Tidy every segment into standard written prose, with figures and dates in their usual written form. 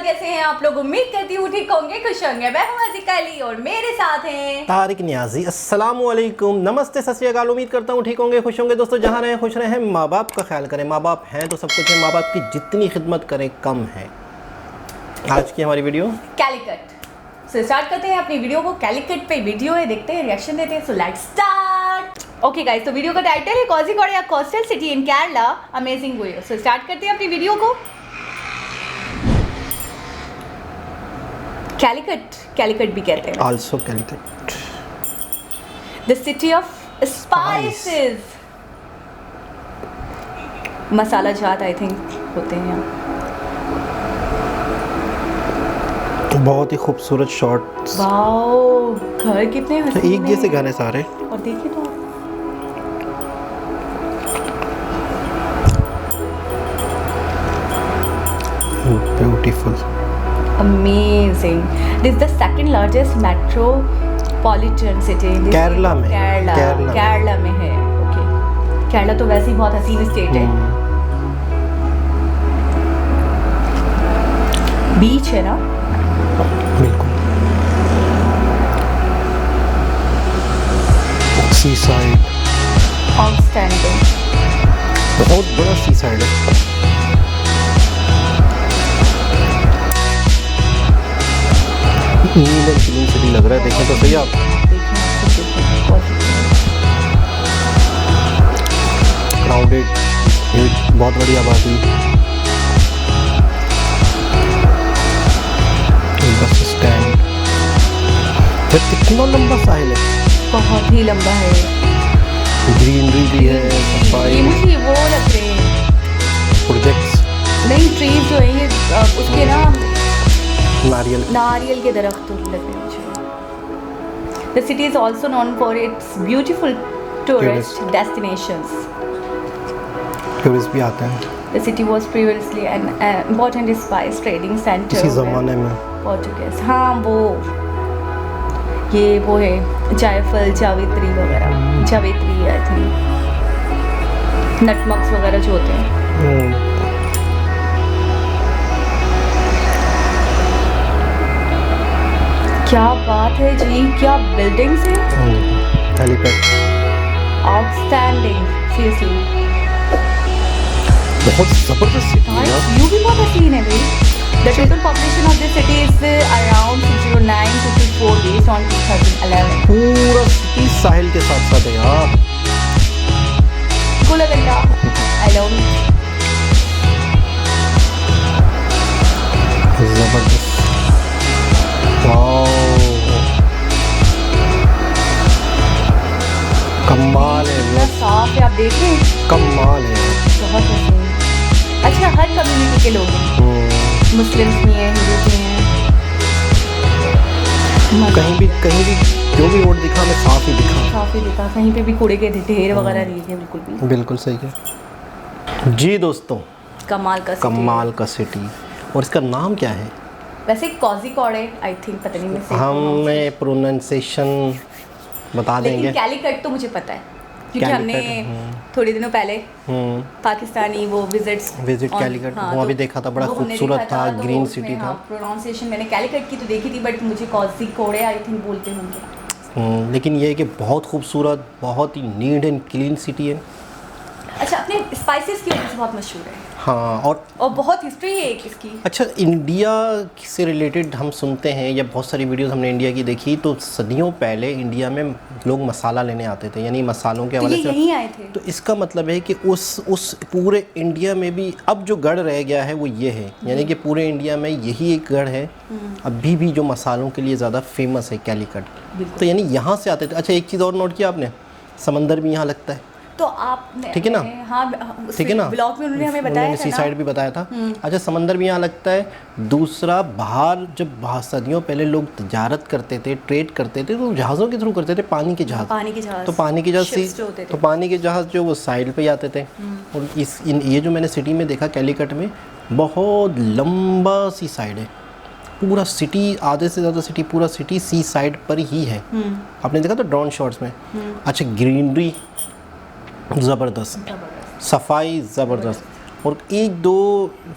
कैसे हैं आप लोग? उम्मीद करती हूँ ठीक होंगे, खुश होंगे। मैं हूँ अज़ीका अली और मेरे साथ हैं तारिक नियाजी। अस्सलाम वालेकुम, नमस्ते, सत श्री अकाल। उम्मीद करता हूँ ठीक होंगे, खुश होंगे। दोस्तों जहाँ रहें खुश रहें, माँ बाप का ख्याल करें। माँ बाप हैं तो सब कुछ है, माँ बाप की जितनी खिदमत करें कम है। आज की हमारी वीडियो कैलिकट से स्टार्ट करते हैं अपनी वीडियो को। कैलिकट पे वीडियो है, देखते हैं, रिएक्शन देते हैं। So let's start. Okay guys, तो वीडियो का टाइटल है कोझिकोड या coastal city in Kerala, amazing way. So start करते हैं अपनी वीडियो को। कैलिकट भी कहते हैं, also Calicut, the city of spices. मसाला जात आई थिंक होते हैं यहाँ। बहुत ही खूबसूरत शॉट्स। वाओ, घर कितने हसीन एक जैसे घर है सारे। और देखिए तो beautiful, amazing. This is the second largest metropolitan city in Kerala में। केरला में है। ओके, केरला तो वैसे ही बहुत हसीन स्टेट है। बीच है ना, बिल्कुल। सी साइड आउटस्टैंडिंग, बहुत बड़ा सी साइड है। नील एंड क्लीन सिटी लग रहा है, देखें तो सही आप। क्राउडेड, बहुत बड़ी आबादी। Bus stand. फिर कितना लंबा साहिल है, बहुत ही लंबा है। ग्रीनरी भी है, सफाई, ये मुझे वो लग रहे हैं प्रोजेक्ट्स, नहीं, ट्रीज जो है ये उसके ना नारियल के दरख्त लग रहे हैं मुझे। The city is also known for its beautiful tourist destinations. Tourist भी आते हैं। The city was previously an important spice trading centre. इसी ज़माने में पोर्टुगीज, हाँ वो है जायफल, जावित्री वगैरह। जावित्री आई थिंक, नटमक्स वगैरह जो होते हैं। क्या बात है जी, क्या बिल्डिंग्स हैं। हेलीपैड आउटस्टैंडिंग, सीरियसली बहुत ज़बरदस्त सिटी है यार। व्यू भी बहुत हसीन है भाई। The total population of this city is around 609,224 based on 2011. पूरा सिटी साहिल के साथ साथ है यार। Kulaganda, I love it. जबरदस्त, वाओ, कमाल है, इतना साफ है, आप देख रहे हैं, कमाल है। बहुत हसीन। अच्छा, हर कम्युनिटी के लोग हैं, मुस्लिम्स भी हैं, हिंदू भी हैं। कहीं भी जो भी रोड दिखा, हमें साफ ही दिखा। कहीं पे भी कूड़े के ढेर वगैरह नहीं है, बिल्कुल भी। बिल्कुल सही है जी। दोस्तों, कमाल का सिटी। और इसका नाम क्या है? वैसे कोझिकोड है आई थिंक, पता नहीं, मैं हमें प्रोनाउंसिएशन बता देंगे। लेकिन कैलिकट तो मुझे पता है, क्योंकि हमने थोड़े दिनों पहले पाकिस्तानी वो विजिट कैलिकट वो अभी देखा था, बड़ा खूबसूरत था, ग्रीन सिटी था। प्रोनाउंसिएशन मैंने कैलिकट की तो देखी थी, बट मुझे कोझिकोड आई थिंक बोलते होंगे। लेकिन ये है कि बहुत खूबसूरत, बहुत ही नीट एंड क्लीन सिटी है। अच्छा, अपने स्पाइसेस की वजह से बहुत मशहूर है। हाँ, और बहुत हिस्ट्री है एक इसकी। अच्छा, इंडिया से रिलेटेड हम सुनते हैं, या बहुत सारी वीडियोस हमने इंडिया की देखी, तो सदियों पहले इंडिया में लोग मसाला लेने आते थे, यानी मसालों के हवाले से यहीं आए थे। तो इसका मतलब है कि उस पूरे इंडिया में भी अब जो गढ़ रह गया है वो ये है, यानी कि पूरे इंडिया में यही एक गढ़ है अभी भी जो मसालों के लिए ज़्यादा फेमस है, कैलिकट। तो यानी यहाँ से आते थे। अच्छा, एक चीज़ और नोट किया आपने, समंदर भी यहाँ लगता है। तो आपने, ठीक है ना, हाँ, ठीक है ना, ब्लॉग में उन्होंने हमें बताया था, सी साइड भी बताया था। अच्छा, समंदर भी यहाँ लगता है। दूसरा, बाहर जब सदियों पहले लोग तजारत करते थे, ट्रेड करते थे, तो जहाज़ों के थ्रू करते थे, पानी के जहाज़। तो पानी के जहाज़ जो वो साइड पे आते थे। और ये जो मैंने सिटी में देखा कैलिकट में, बहुत लंबा सी साइड है। पूरा सिटी, आधे से ज़्यादा सिटी, पूरा सिटी सी साइड पर ही है। आपने देखा था ड्रोन शॉट्स में। अच्छा, ग्रीनरी ज़बरदस्त, सफाई ज़बरदस्त। और एक दो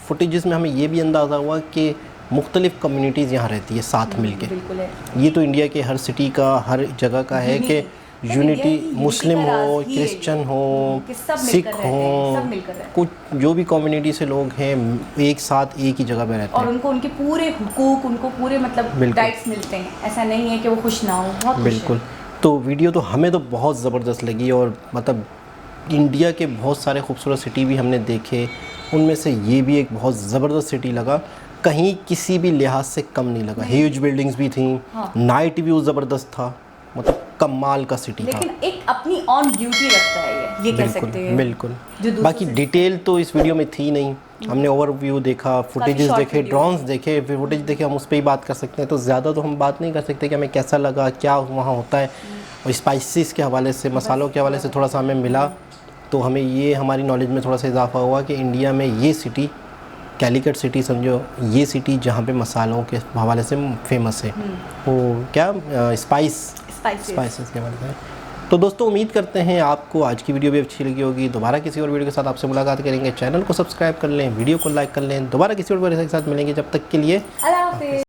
फुटेजेस में हमें ये भी अंदाज़ा हुआ कि मुख्तलिफ कम्युनिटीज़ यहाँ रहती है साथ मिलके। बिल्कुल है। ये तो इंडिया के हर सिटी का, हर जगह का है कि यूनिटी, मुस्लिम हो, क्रिश्चियन हो, सिख हो, कुछ जो भी कम्युनिटी से लोग हैं एक साथ एक ही जगह पे रहते हैं और उनको उनके पूरे हुकूक, उनको पूरे मतलब राइट्स मिलते हैं। ऐसा नहीं है कि वो खुश ना हो, बहुत बिल्कुल। तो वीडियो तो हमें तो बहुत ज़बरदस्त लगी और मतलब इंडिया के बहुत सारे खूबसूरत सिटी भी हमने देखे, उनमें से ये भी एक बहुत ज़बरदस्त सिटी लगा, कहीं किसी भी लिहाज से कम नहीं लगा। ह्यूज बिल्डिंग्स भी थी, नाइट व्यू ज़बरदस्त था, मतलब कमाल का सिटी था। लेकिन एक अपनी ऑन ब्यूटी रखता है ये कह सकते हैं। बिल्कुल। बाकी डिटेल तो इस वीडियो में थी नहीं, हमने ओवरव्यू देखा, फुटेजेस देखे, ड्रोन्स देखे, फुटेज देखे, हम उस पर ही बात कर सकते हैं। तो ज़्यादा तो हम बात नहीं कर सकते कि हमें कैसा लगा, क्या वहाँ होता है। और स्पाइसेस के हवाले से, मसालों के हवाले से थोड़ा सा हमें मिला, तो हमें ये हमारी नॉलेज में थोड़ा सा इजाफा हुआ कि इंडिया में ये सिटी, कैलिकट सिटी समझो, ये सिटी जहाँ पे मसालों के हवाले से फेमस है, वो क्या स्पाइसेस के बारे में। तो दोस्तों उम्मीद करते हैं आपको आज की वीडियो भी अच्छी लगी होगी। दोबारा किसी और वीडियो के साथ आपसे मुलाकात करेंगे। चैनल को सब्सक्राइब कर लें, वीडियो को लाइक कर लें। दोबारा किसी और वीडियो के साथ मिलेंगे, जब तक के लिए अल्लाह हाफ़िज़।